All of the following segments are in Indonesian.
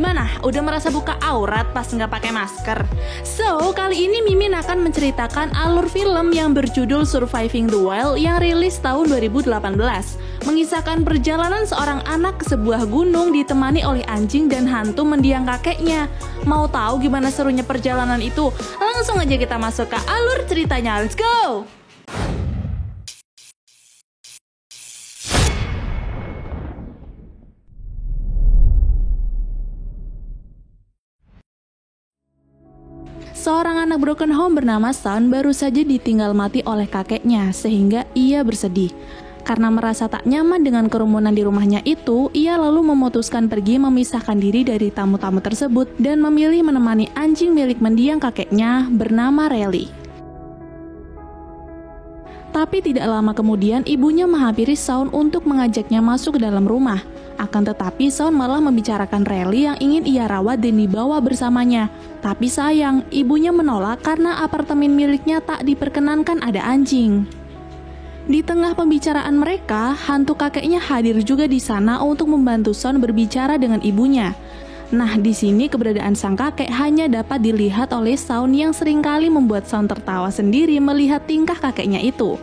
Gimana? Udah merasa buka aurat pas nggak pakai masker? So, kali ini Mimin akan menceritakan alur film yang berjudul Surviving the Wild yang rilis tahun 2018. Mengisahkan perjalanan seorang anak ke sebuah gunung ditemani oleh anjing dan hantu mendiang kakeknya. Mau tahu gimana serunya perjalanan itu? Langsung aja kita masuk ke alur ceritanya. Let's go! Seorang anak broken home bernama Shaun baru saja ditinggal mati oleh kakeknya sehingga ia bersedih. Karena merasa tak nyaman dengan kerumunan di rumahnya itu, ia lalu memutuskan pergi memisahkan diri dari tamu-tamu tersebut dan memilih menemani anjing milik mendiang kakeknya bernama Rally. Tapi tidak lama kemudian ibunya menghampiri Shaun untuk mengajaknya masuk ke dalam rumah. Akan tetapi Shaun malah membicarakan Rally yang ingin ia rawat dan dibawa bersamanya. Tapi sayang, ibunya menolak karena apartemen miliknya tak diperkenankan ada anjing. Di tengah pembicaraan mereka, hantu kakeknya hadir juga di sana untuk membantu Shaun berbicara dengan ibunya. Nah, di sini keberadaan sang kakek hanya dapat dilihat oleh Shaun yang seringkali membuat Shaun tertawa sendiri melihat tingkah kakeknya itu.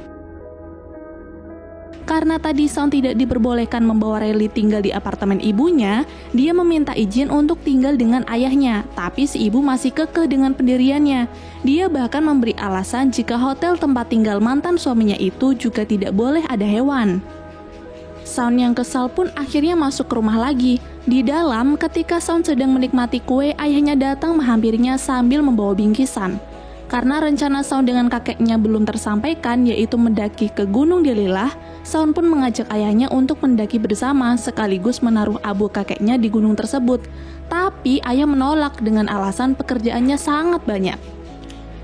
Karena tadi Shaun tidak diperbolehkan membawa Rally tinggal di apartemen ibunya, dia meminta izin untuk tinggal dengan ayahnya, tapi si ibu masih kekeh dengan pendiriannya. Dia bahkan memberi alasan jika hotel tempat tinggal mantan suaminya itu juga tidak boleh ada hewan. Shaun yang kesal pun akhirnya masuk ke rumah lagi. Di dalam, ketika Shaun sedang menikmati kue, ayahnya datang menghampirinya sambil membawa bingkisan. Karena rencana Shaun dengan kakeknya belum tersampaikan, yaitu mendaki ke Gunung Delilah, Shaun pun mengajak ayahnya untuk mendaki bersama sekaligus menaruh abu kakeknya di gunung tersebut. Tapi ayah menolak dengan alasan pekerjaannya sangat banyak.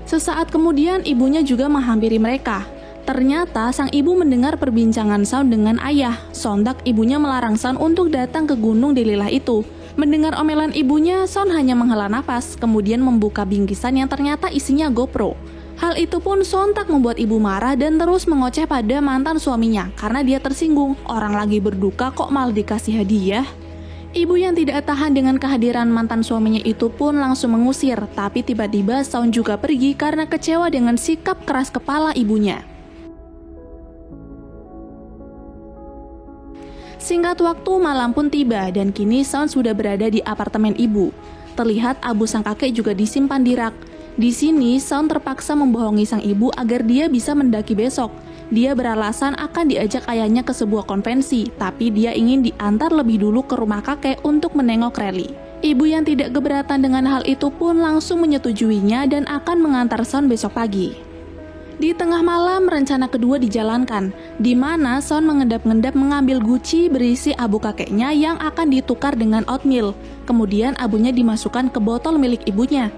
Sesaat kemudian ibunya juga menghampiri mereka. Ternyata sang ibu mendengar perbincangan Shaun dengan ayah. Sontak ibunya melarang Shaun untuk datang ke Gunung Delilah itu. Mendengar omelan ibunya, Shaun hanya menghela nafas, kemudian membuka bingkisan yang ternyata isinya GoPro. Hal itu pun sontak membuat ibu marah dan terus mengoceh pada mantan suaminya karena dia tersinggung. Orang lagi berduka kok malah dikasih hadiah. Ibu yang tidak tahan dengan kehadiran mantan suaminya itu pun langsung mengusir, tapi tiba-tiba Shaun juga pergi karena kecewa dengan sikap keras kepala ibunya. Singkat waktu, malam pun tiba dan kini Shaun sudah berada di apartemen ibu. Terlihat abu sang kakek juga disimpan di rak. Di sini, Shaun terpaksa membohongi sang ibu agar dia bisa mendaki besok. Dia beralasan akan diajak ayahnya ke sebuah konvensi, tapi dia ingin diantar lebih dulu ke rumah kakek untuk menengok Rally. Ibu yang tidak keberatan dengan hal itu pun langsung menyetujuinya dan akan mengantar Shaun besok pagi. Di tengah malam, rencana kedua dijalankan, di mana Shaun mengendap-endap mengambil guci berisi abu kakeknya yang akan ditukar dengan oatmeal. Kemudian abunya dimasukkan ke botol milik ibunya.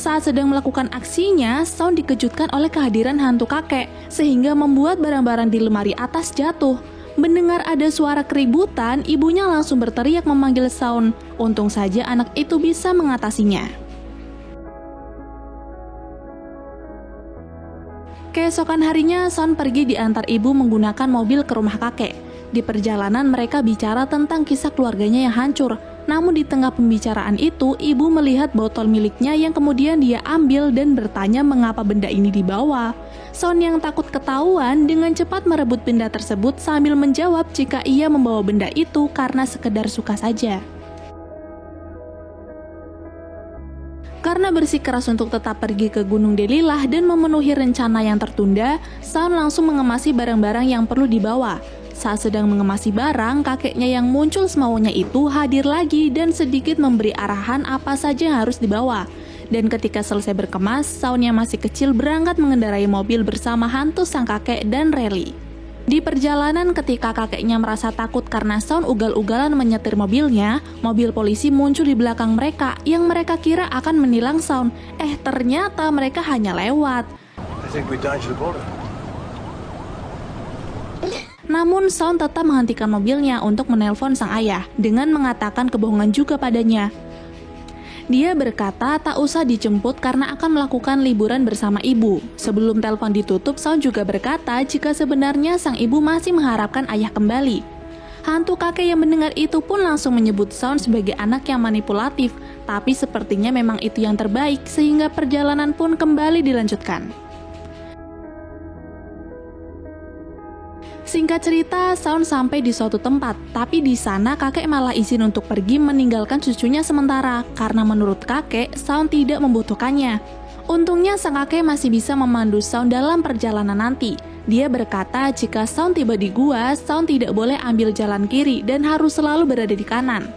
Saat sedang melakukan aksinya, Shaun dikejutkan oleh kehadiran hantu kakek, sehingga membuat barang-barang di lemari atas jatuh. Mendengar ada suara keributan, ibunya langsung berteriak memanggil Shaun. Untung saja anak itu bisa mengatasinya. Keesokan harinya, Shaun pergi diantar ibu menggunakan mobil ke rumah kakek. Di perjalanan mereka bicara tentang kisah keluarganya yang hancur. Namun di tengah pembicaraan itu, ibu melihat botol miliknya yang kemudian dia ambil dan bertanya mengapa benda ini dibawa. Shaun yang takut ketahuan dengan cepat merebut benda tersebut sambil menjawab jika ia membawa benda itu karena sekedar suka saja. Karena bersikeras untuk tetap pergi ke Gunung Delilah dan memenuhi rencana yang tertunda, Shaun langsung mengemasi barang-barang yang perlu dibawa. Saat sedang mengemasi barang, kakeknya yang muncul semaunya itu hadir lagi dan sedikit memberi arahan apa saja yang harus dibawa. Dan ketika selesai berkemas, Shaun yang masih kecil berangkat mengendarai mobil bersama hantu sang kakek dan Rally. Di perjalanan ketika kakeknya merasa takut karena Shaun ugal-ugalan menyetir mobilnya, mobil polisi muncul di belakang mereka yang mereka kira akan menilang Shaun. Ternyata mereka hanya lewat. Namun Shaun tetap menghentikan mobilnya untuk menelpon sang ayah dengan mengatakan kebohongan juga padanya. Dia berkata tak usah dijemput karena akan melakukan liburan bersama ibu. Sebelum telepon ditutup, Shaun juga berkata jika sebenarnya sang ibu masih mengharapkan ayah kembali. Hantu kakek yang mendengar itu pun langsung menyebut Shaun sebagai anak yang manipulatif, tapi sepertinya memang itu yang terbaik sehingga perjalanan pun kembali dilanjutkan. Singkat cerita, Shaun sampai di suatu tempat, tapi di sana kakek malah izin untuk pergi meninggalkan cucunya sementara karena menurut kakek, Shaun tidak membutuhkannya. Untungnya sang kakek masih bisa memandu Shaun dalam perjalanan nanti. Dia berkata jika Shaun tiba di gua, Shaun tidak boleh ambil jalan kiri dan harus selalu berada di kanan.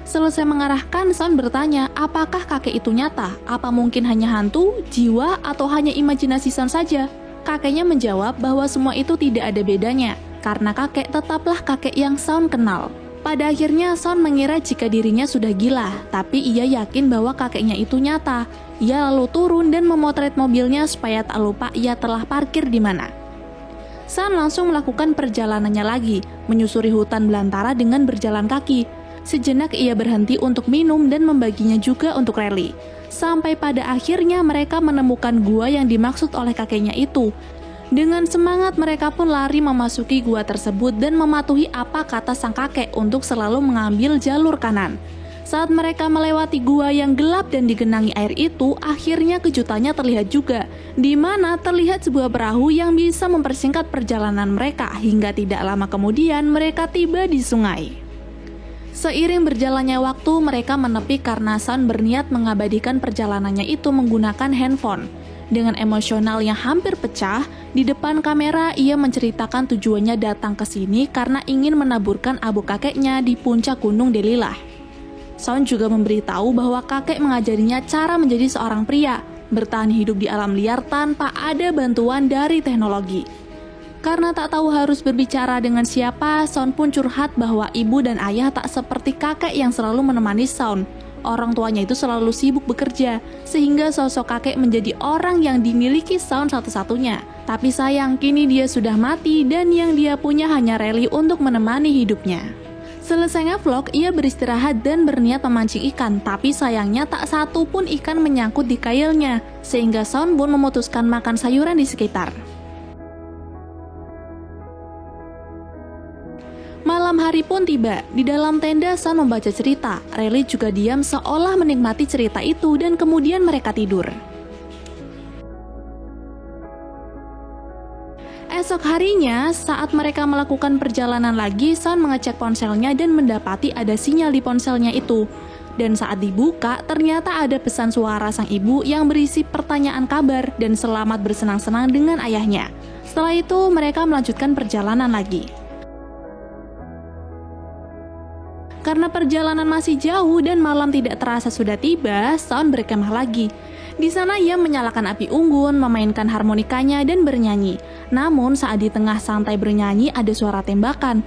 Selesai mengarahkan, Shaun bertanya, apakah kakek itu nyata? Apa mungkin hanya hantu, jiwa, atau hanya imajinasi Shaun saja? Kakeknya menjawab bahwa semua itu tidak ada bedanya, karena kakek tetaplah kakek yang Shaun kenal. Pada akhirnya, Shaun mengira jika dirinya sudah gila, tapi ia yakin bahwa kakeknya itu nyata. Ia lalu turun dan memotret mobilnya supaya tak lupa ia telah parkir di mana. Shaun langsung melakukan perjalanannya lagi, menyusuri hutan belantara dengan berjalan kaki. Sejenak ia berhenti untuk minum dan membaginya juga untuk Riley. Sampai pada akhirnya mereka menemukan gua yang dimaksud oleh kakeknya itu. Dengan semangat mereka pun lari memasuki gua tersebut dan mematuhi apa kata sang kakek untuk selalu mengambil jalur kanan. Saat mereka melewati gua yang gelap dan digenangi air itu, akhirnya kejutannya terlihat juga, di mana terlihat sebuah perahu yang bisa mempersingkat perjalanan mereka hingga tidak lama kemudian mereka tiba di sungai. Seiring berjalannya waktu, mereka menepi karena Shaun berniat mengabadikan perjalanannya itu menggunakan handphone. Dengan emosional yang hampir pecah, di depan kamera ia menceritakan tujuannya datang ke sini karena ingin menaburkan abu kakeknya di puncak gunung Delilah. Shaun juga memberitahu bahwa kakek mengajarinya cara menjadi seorang pria, bertahan hidup di alam liar tanpa ada bantuan dari teknologi. Karena tak tahu harus berbicara dengan siapa, Shaun pun curhat bahwa ibu dan ayah tak seperti kakek yang selalu menemani Shaun. Orang tuanya itu selalu sibuk bekerja, sehingga sosok kakek menjadi orang yang dimiliki Shaun satu-satunya. Tapi sayang, kini dia sudah mati dan yang dia punya hanya Riley untuk menemani hidupnya. Selesai nge-vlog, ia beristirahat dan berniat memancing ikan, tapi sayangnya tak satu pun ikan menyangkut di kailnya, sehingga Shaun pun memutuskan makan sayuran di sekitar. Malam hari pun tiba. Di dalam tenda, Shaun membaca cerita. Riley juga diam seolah menikmati cerita itu dan kemudian mereka tidur. Esok harinya, saat mereka melakukan perjalanan lagi, Shaun mengecek ponselnya dan mendapati ada sinyal di ponselnya itu. Dan saat dibuka, ternyata ada pesan suara sang ibu yang berisi pertanyaan kabar dan selamat bersenang-senang dengan ayahnya. Setelah itu, mereka melanjutkan perjalanan lagi. Karena perjalanan masih jauh dan malam tidak terasa sudah tiba, Shaun berkemah lagi. Di sana ia menyalakan api unggun, memainkan harmonikanya dan bernyanyi. Namun saat di tengah santai bernyanyi ada suara tembakan.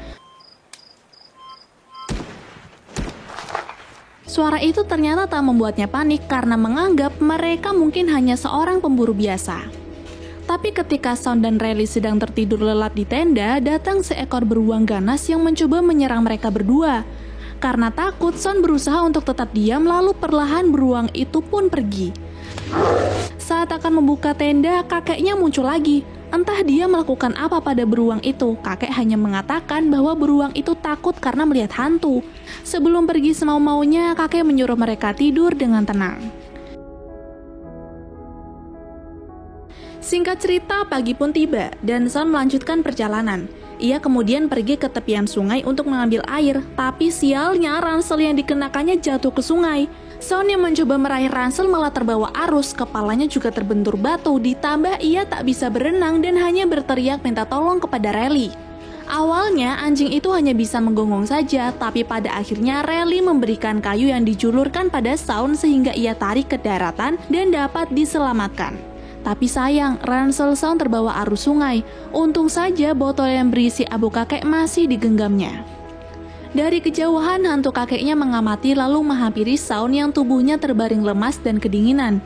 Suara itu ternyata tak membuatnya panik karena menganggap mereka mungkin hanya seorang pemburu biasa. Tapi ketika Shaun dan Riley sedang tertidur lelap di tenda, datang seekor beruang ganas yang mencoba menyerang mereka berdua. Karena takut, Shaun berusaha untuk tetap diam lalu perlahan beruang itu pun pergi. Saat akan membuka tenda, kakeknya muncul lagi. Entah dia melakukan apa pada beruang itu. Kakek hanya mengatakan bahwa beruang itu takut karena melihat hantu. Sebelum pergi semau-maunya, kakek menyuruh mereka tidur dengan tenang. Singkat cerita, pagi pun tiba dan Shaun melanjutkan perjalanan. Ia kemudian pergi ke tepian sungai untuk mengambil air, tapi sialnya ransel yang dikenakannya jatuh ke sungai. Shaun yang mencoba meraih ransel malah terbawa arus, kepalanya juga terbentur batu, ditambah ia tak bisa berenang dan hanya berteriak minta tolong kepada Riley. Awalnya anjing itu hanya bisa menggonggong saja, tapi pada akhirnya Riley memberikan kayu yang dijulurkan pada Shaun sehingga ia tarik ke daratan dan dapat diselamatkan. Tapi sayang, ransel Shaun terbawa arus sungai. Untung saja botol yang berisi abu kakek masih digenggamnya. Dari kejauhan, hantu kakeknya mengamati lalu menghampiri Shaun yang tubuhnya terbaring lemas dan kedinginan.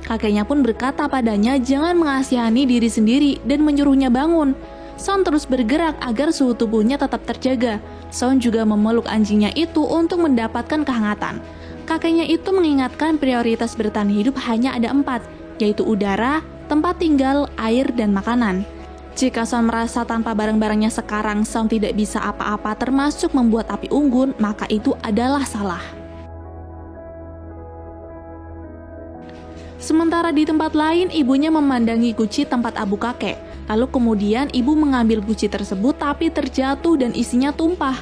Kakeknya pun berkata padanya jangan mengasihani diri sendiri dan menyuruhnya bangun. Shaun terus bergerak agar suhu tubuhnya tetap terjaga. Shaun juga memeluk anjingnya itu untuk mendapatkan kehangatan. Kakeknya itu mengingatkan prioritas bertahan hidup hanya ada 4, yaitu udara, tempat tinggal, air, dan makanan. Jika Sound merasa tanpa barang-barangnya sekarang Sound tidak bisa apa-apa termasuk membuat api unggun, maka itu adalah salah. Sementara di tempat lain, ibunya memandangi guci tempat abu kakek. Lalu kemudian ibu mengambil guci tersebut tapi terjatuh dan isinya tumpah.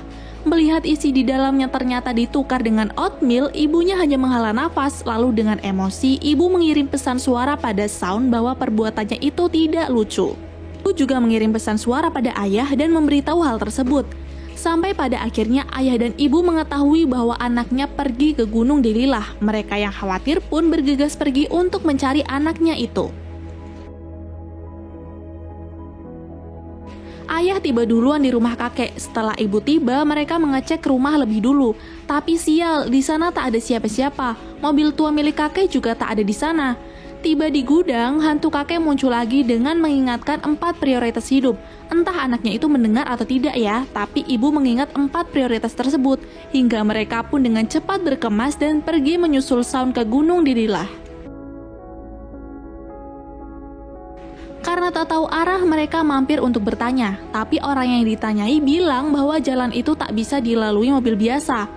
Melihat isi di dalamnya ternyata ditukar dengan oatmeal, ibunya hanya menghela nafas. Lalu dengan emosi, ibu mengirim pesan suara pada Sound bahwa perbuatannya itu tidak lucu. Ibu juga mengirim pesan suara pada ayah dan memberitahu hal tersebut. Sampai pada akhirnya ayah dan ibu mengetahui bahwa anaknya pergi ke Gunung Delilah. Mereka yang khawatir pun bergegas pergi untuk mencari anaknya itu. Ayah tiba duluan di rumah kakek. Setelah ibu tiba, mereka mengecek rumah lebih dulu. Tapi sial, di sana tak ada siapa-siapa. Mobil tua milik kakek juga tak ada di sana. Tiba di gudang, hantu kakek muncul lagi dengan mengingatkan 4 prioritas hidup. Entah anaknya itu mendengar atau tidak ya, tapi ibu mengingat 4 prioritas tersebut. Hingga mereka pun dengan cepat berkemas dan pergi menyusul Sound ke Gunung Delilah. Karena tak tahu arah, mereka mampir untuk bertanya. Tapi orang yang ditanyai bilang bahwa jalan itu tak bisa dilalui mobil biasa.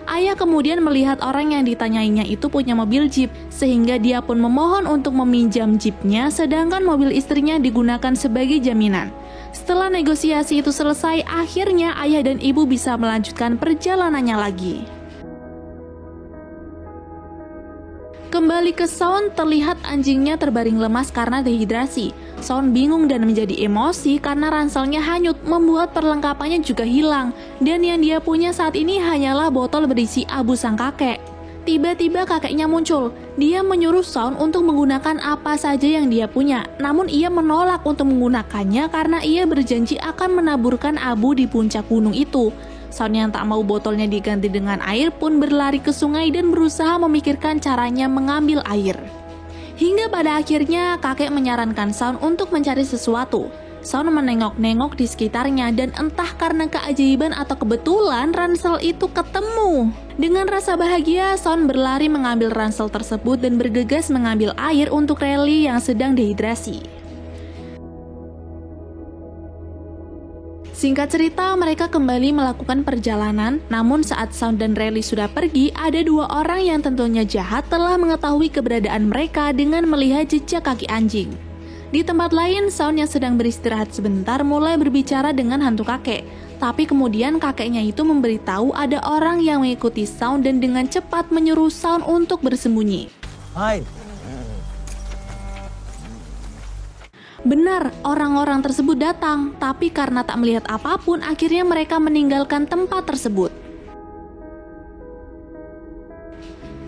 Ayah kemudian melihat orang yang ditanyainya itu punya mobil jeep, sehingga dia pun memohon untuk meminjam jeepnya, sedangkan mobil istrinya digunakan sebagai jaminan. Setelah negosiasi itu selesai, akhirnya ayah dan ibu bisa melanjutkan perjalanannya lagi. Kembali ke Sound, terlihat anjingnya terbaring lemas karena dehidrasi. Sound bingung dan menjadi emosi karena ranselnya hanyut, membuat perlengkapannya juga hilang. Dan yang dia punya saat ini hanyalah botol berisi abu sang kakek. Tiba-tiba kakeknya muncul. Dia menyuruh Sound untuk menggunakan apa saja yang dia punya. Namun ia menolak untuk menggunakannya karena ia berjanji akan menaburkan abu di puncak gunung itu. Sound yang tak mau botolnya diganti dengan air pun berlari ke sungai dan berusaha memikirkan caranya mengambil air. Hingga pada akhirnya kakek menyarankan Sound untuk mencari sesuatu. Sound menengok-nengok di sekitarnya dan entah karena keajaiban atau kebetulan ransel itu ketemu. Dengan rasa bahagia, Sound berlari mengambil ransel tersebut dan bergegas mengambil air untuk Rally yang sedang dehidrasi. Singkat cerita, mereka kembali melakukan perjalanan, namun saat Sound dan Rally sudah pergi, ada 2 orang yang tentunya jahat telah mengetahui keberadaan mereka dengan melihat jejak kaki anjing. Di tempat lain, Sound yang sedang beristirahat sebentar mulai berbicara dengan hantu kakek. Tapi kemudian kakeknya itu memberitahu ada orang yang mengikuti Sound dan dengan cepat menyuruh Sound untuk bersembunyi. Hai. Benar, orang-orang tersebut datang, tapi karena tak melihat apapun, akhirnya mereka meninggalkan tempat tersebut.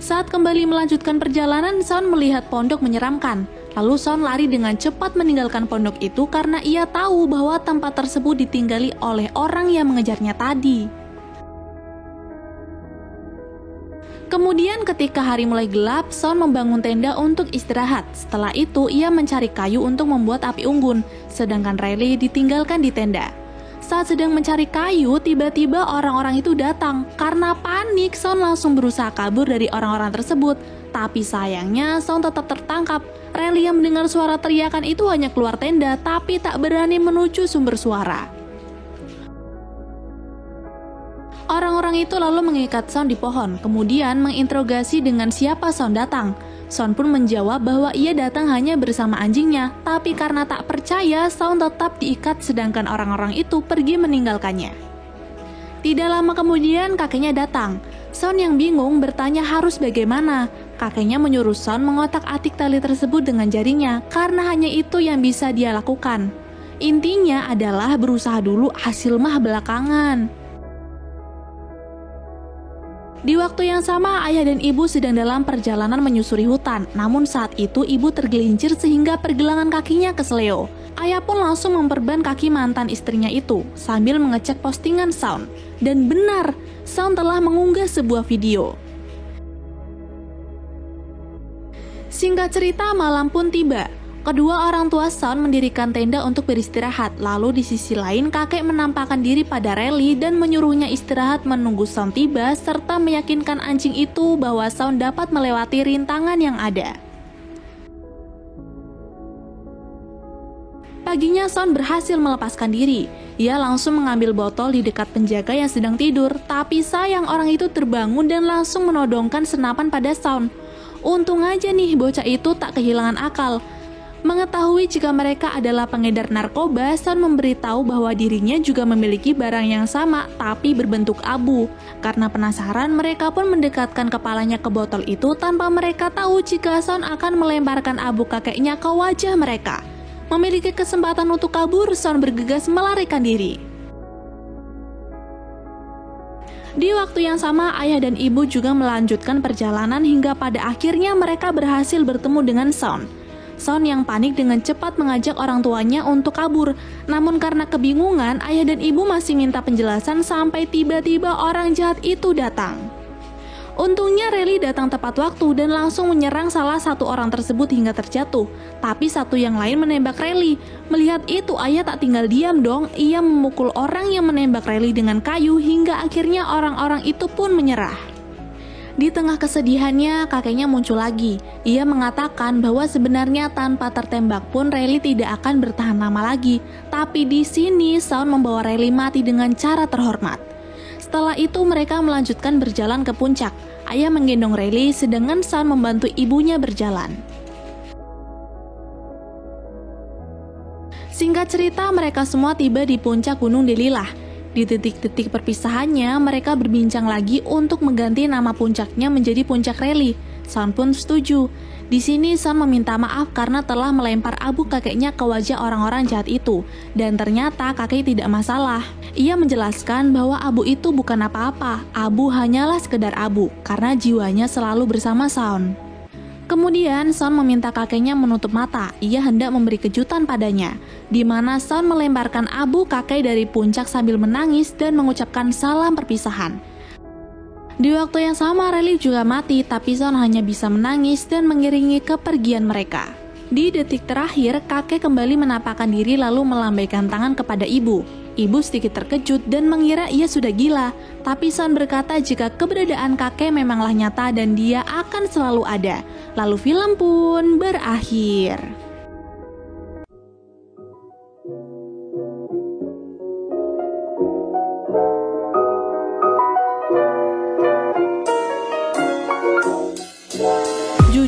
Saat kembali melanjutkan perjalanan, Sound melihat pondok menyeramkan. Lalu Sound lari dengan cepat meninggalkan pondok itu karena ia tahu bahwa tempat tersebut ditinggali oleh orang yang mengejarnya tadi. Kemudian ketika hari mulai gelap, Sound membangun tenda untuk istirahat. Setelah itu, ia mencari kayu untuk membuat api unggun, sedangkan Riley ditinggalkan di tenda. Saat sedang mencari kayu, tiba-tiba orang-orang itu datang. Karena panik, Sound langsung berusaha kabur dari orang-orang tersebut. Tapi sayangnya, Sound tetap tertangkap. Riley yang mendengar suara teriakan itu hanya keluar tenda, tapi tak berani menuju sumber suara. Orang-orang itu lalu mengikat Sound di pohon, kemudian menginterogasi dengan siapa Sound datang. Sound pun menjawab bahwa ia datang hanya bersama anjingnya, tapi karena tak percaya, Sound tetap diikat sedangkan orang-orang itu pergi meninggalkannya. Tidak lama kemudian kakeknya datang. Sound yang bingung bertanya harus bagaimana. Kakeknya menyuruh Sound mengotak-atik tali tersebut dengan jarinya, karena hanya itu yang bisa dia lakukan. Intinya adalah berusaha dulu, hasil mah belakangan. Di waktu yang sama, ayah dan ibu sedang dalam perjalanan menyusuri hutan. Namun saat itu ibu tergelincir sehingga pergelangan kakinya kesleo. Ayah pun langsung memperban kaki mantan istrinya itu sambil mengecek postingan Sound. Dan benar, Sound telah mengunggah sebuah video. Singkat cerita, malam pun tiba. Kedua orang tua Sound mendirikan tenda untuk beristirahat. Lalu di sisi lain, kakek menampakkan diri pada Riley dan menyuruhnya istirahat menunggu Sound tiba serta meyakinkan anjing itu bahwa Sound dapat melewati rintangan yang ada. paginya Son berhasil melepaskan diri. Ia langsung mengambil botol di dekat penjaga yang sedang tidur, tapi sayang orang itu terbangun dan langsung menodongkan senapan pada Son. Untung aja nih bocah itu tak kehilangan akal. Mengetahui jika mereka adalah pengedar narkoba, Son memberitahu bahwa dirinya juga memiliki barang yang sama tapi berbentuk abu. Karena penasaran, mereka pun mendekatkan kepalanya ke botol itu tanpa mereka tahu jika Son akan melemparkan abu kakeknya ke wajah mereka. Memiliki kesempatan untuk kabur, Son bergegas melarikan diri. Di waktu yang sama, ayah dan ibu juga melanjutkan perjalanan hingga pada akhirnya mereka berhasil bertemu dengan Son. Son yang panik dengan cepat mengajak orang tuanya untuk kabur. Namun karena kebingungan, ayah dan ibu masih minta penjelasan sampai tiba-tiba orang jahat itu datang. Untungnya Rally datang tepat waktu dan langsung menyerang salah satu orang tersebut hingga terjatuh. Tapi satu yang lain menembak Rally. Melihat itu, ayah tak tinggal diam dong. Ia memukul orang yang menembak Rally dengan kayu hingga akhirnya orang-orang itu pun menyerah. Di tengah kesedihannya, kakeknya muncul lagi. Ia mengatakan bahwa sebenarnya tanpa tertembak pun Rally tidak akan bertahan lama lagi. Tapi di sini Son membawa Rally mati dengan cara terhormat. Setelah itu mereka melanjutkan berjalan ke puncak. Ayah menggendong Rally sedangkan Son membantu ibunya berjalan. Singkat cerita, mereka semua tiba di puncak Gunung Delilah. Di titik-titik perpisahannya, mereka berbincang lagi untuk mengganti nama puncaknya menjadi Puncak Rally. Son pun setuju. Di sini Son meminta maaf karena telah melempar abu kakeknya ke wajah orang-orang jahat itu. Dan ternyata kakek tidak masalah. Ia menjelaskan bahwa abu itu bukan apa-apa. Abu hanyalah sekedar abu, karena jiwanya selalu bersama Son. Kemudian Son meminta kakeknya menutup mata. Ia hendak memberi kejutan padanya, di mana Son melemparkan abu kakek dari puncak sambil menangis dan mengucapkan salam perpisahan. Di waktu yang sama Rally juga mati, tapi Son hanya bisa menangis dan mengiringi kepergian mereka. Di detik terakhir, kakek kembali menapakkan diri lalu melambaikan tangan kepada ibu. Ibu sedikit terkejut dan mengira ia sudah gila, tapi Son berkata jika keberadaan kakek memanglah nyata dan dia akan selalu ada. Lalu film pun berakhir.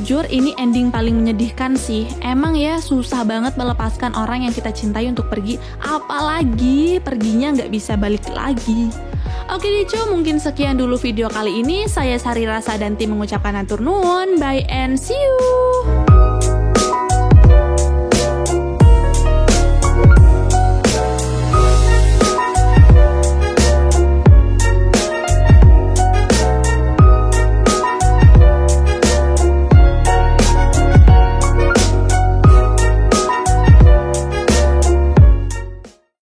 Jujur ini ending paling menyedihkan sih. Emang ya susah banget melepaskan orang yang kita cintai untuk pergi. Apalagi perginya nggak bisa balik lagi. Oke deh cu, mungkin sekian dulu video kali ini. Saya Sari Rasa dan tim mengucapkan hatur nuhun. Bye and see you.